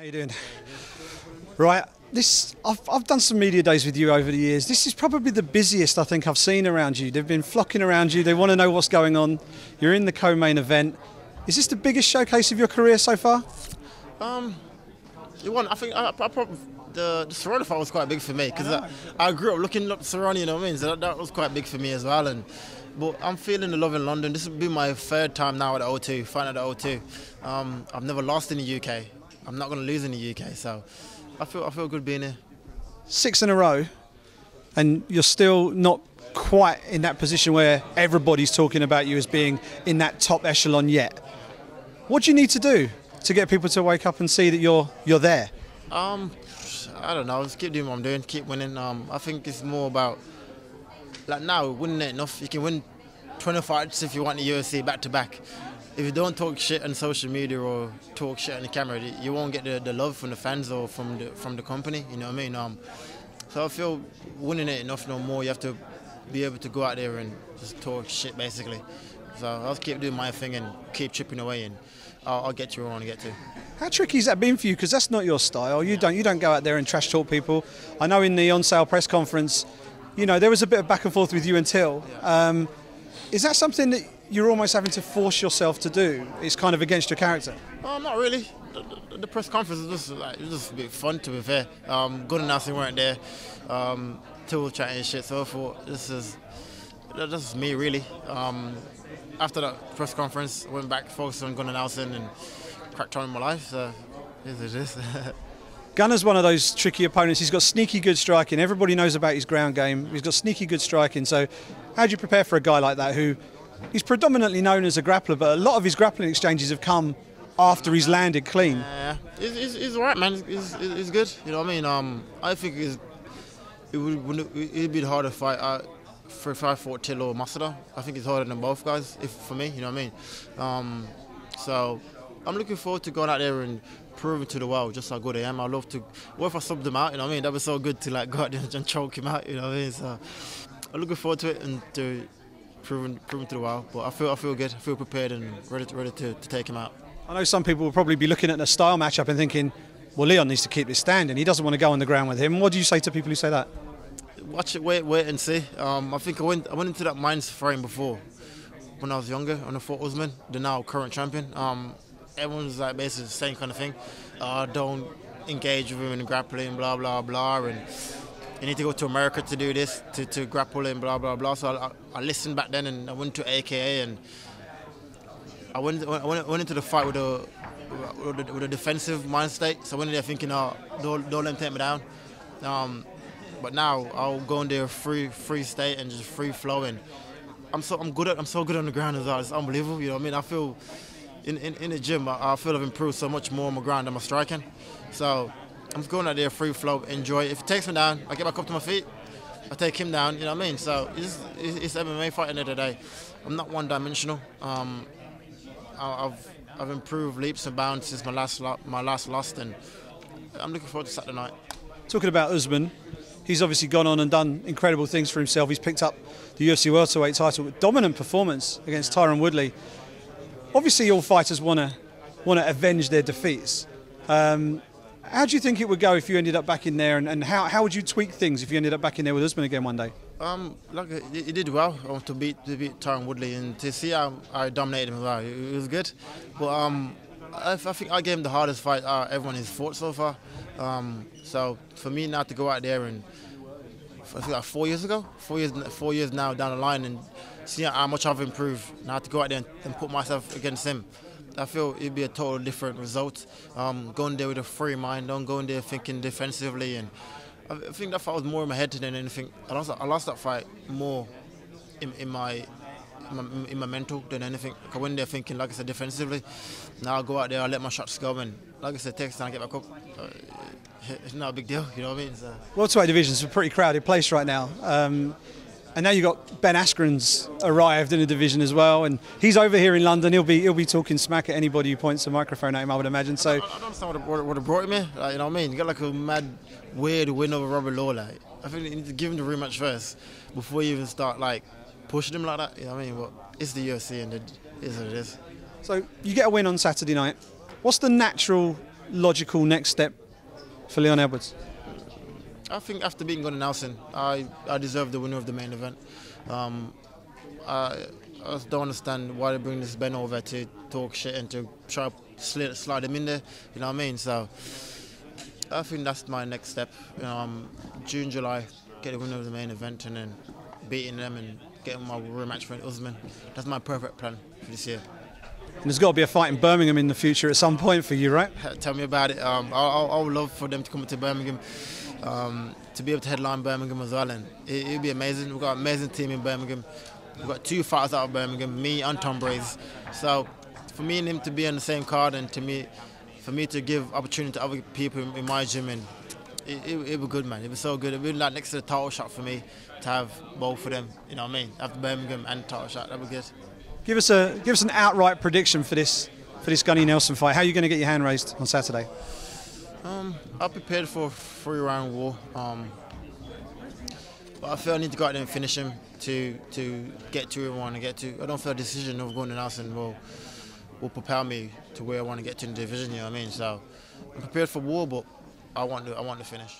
How you doing? Right, I've done some media days with you over the years. This is probably the busiest I think I've seen around you. They've been flocking around you. They want to know what's going on. You're in the co-main event. Is this the biggest showcase of your career so far? I think the Cerrone fight was quite big for me because I grew up looking up Cerrone, you know what I mean? So that was quite big for me as well. But I'm feeling the love in London. This will be my third time now at the O2, fighting at the O2. I've never lost in the UK. I'm not going to lose in the UK, so I feel good being here. 6 in a row, and you're still not quite in that position where everybody's talking about you as being in that top echelon yet. What do you need to do to get people to wake up and see that you're there? I don't know. Just keep doing what I'm doing, keep winning. I think it's more about, like now, winning ain't enough. You can win 20 fights if you want the UFC back to back. If you don't talk shit on social media or talk shit on the camera, you won't get the love from the fans or from the company. You know what I mean? So I feel winning ain't enough no more. You have to be able to go out there and just talk shit, basically. So I'll keep doing my thing and keep chipping away, and I'll get to where I want to get to. How tricky has that been for you? Because that's not your style. You don't go out there and trash talk people. I know in the on-sale press conference, you know, there was a bit of back and forth with you and Till. Yeah. Is that something that you're almost having to force yourself to do? It's kind of against your character. Not really. The press conference was just a bit fun, to be fair. Gunn and Askren weren't there. Till was chatting and shit. So I thought this is me really. After that press conference, I went back, focused on Gunn and Askren, and cracked on in my life. So here's it is. Gunner's one of those tricky opponents. He's got sneaky good striking. Everybody knows about his ground game. He's got sneaky good striking. So how do you prepare for a guy like that who he's predominantly known as a grappler, but a lot of his grappling exchanges have come after he's landed clean? Yeah, he's all right, man. He's good. You know what I mean? I think it'd be hard to fight if I fought Till or Masada. I think it's harder than both guys, for me. You know what I mean? So I'm looking forward to going out there and proving to the world just how good I am. I love to. What if I subbed him out? You know what I mean? That was so good to like go out there and choke him out. You know what I mean? So I'm looking forward to it and to proving to the world. But I feel good. I feel prepared and ready to take him out. I know some people will probably be looking at a style matchup and thinking, well, Leon needs to keep this standing. He doesn't want to go on the ground with him. What do you say to people who say that? Watch it, wait and see. I think I went into that mind frame before when I was younger on the fought Usman, the now current champion. Everyone's like basically the same kind of thing. Don't engage with him in grappling, blah blah blah, and you need to go to America to do this, to grapple and blah blah blah. So I listened back then, and I went to AKA, and I went into the fight with a defensive mind state. So I went in there thinking, don't let him take me down. But now I'll go in there free state and just free flowing. I'm so good on the ground as well. It's unbelievable. You know what I mean? I feel in the gym, I feel I've improved so much more on my ground than my striking. So I'm just going out there free flow, enjoy it. If it takes me down, I get back up to my feet. I take him down. You know what I mean? So it's MMA fighting the other day. I'm not one-dimensional. I've improved leaps and bounds since my last loss, and I'm looking forward to Saturday night. Talking about Usman, he's obviously gone on and done incredible things for himself. He's picked up the UFC welterweight title with dominant performance against Tyron Woodley. Obviously, all fighters want to avenge their defeats. How do you think it would go if you ended up back in there, and how would you tweak things if you ended up back in there with Usman again one day? He did well to beat Tyron Woodley, and to see how I dominated him as well. It was good. But I think I gave him the hardest fight everyone has fought so far. So for me now to go out there and I think like 4 years ago, 4 years now down the line, and see how much I've improved. Now to go out there and put myself against him, I feel it'd be a total different result. Going there with a free mind, don't go in there thinking defensively, and I think that fight was more in my head than anything. I lost that fight more in my mental than anything. I went there thinking, like I said, defensively. Now I go out there, I let my shots go, and like I said, takes time to get back up. It's not a big deal, you know what I mean? So. Welterweight division's a pretty crowded place right now. And now you've got Ben Askren's arrived in the division as well, and he's over here in London. He'll be talking smack at anybody who points a microphone at him, I would imagine. So I don't understand what brought him here. Like, you know what I mean? You got like a mad, weird win over Robert Law. Like, I think you need to give him the rematch first before you even start like pushing him like that. You know what I mean? But it's the UFC, and it is what it is. So you get a win on Saturday night. What's the natural logical next step for Leon Edwards? I think after beating Gunn and Nelson, I deserve the winner of the main event. I just don't understand why they bring this Ben over to talk shit and to try to slide him in there. You know what I mean? So I think that's my next step. June, July, get the winner of the main event and then beating them and getting my rematch for Usman. That's my perfect plan for this year. And there's got to be a fight in Birmingham in the future at some point for you, right? Tell me about it. I would love for them to come to Birmingham, to be able to headline Birmingham as well, and it would be amazing. We've got an amazing team in Birmingham. We've got 2 fighters out of Birmingham, me and Tom Braze. So for me and him to be on the same card, and for me to give opportunity to other people in my gym, and it was good, man. It was so good. It would be like next to the title shot for me to have both of them. You know what I mean? After Birmingham and title shot, that would be good. Give us an outright prediction for this Gunny Nelson fight. How are you going to get your hand raised on Saturday? I'm prepared for a 3-round war. But I feel I need to go out there and finish him to get to where I want to get to. I don't feel a decision of going to Nelson will propel me to where I want to get to in the division. You know what I mean? So I'm prepared for war, but I want to finish.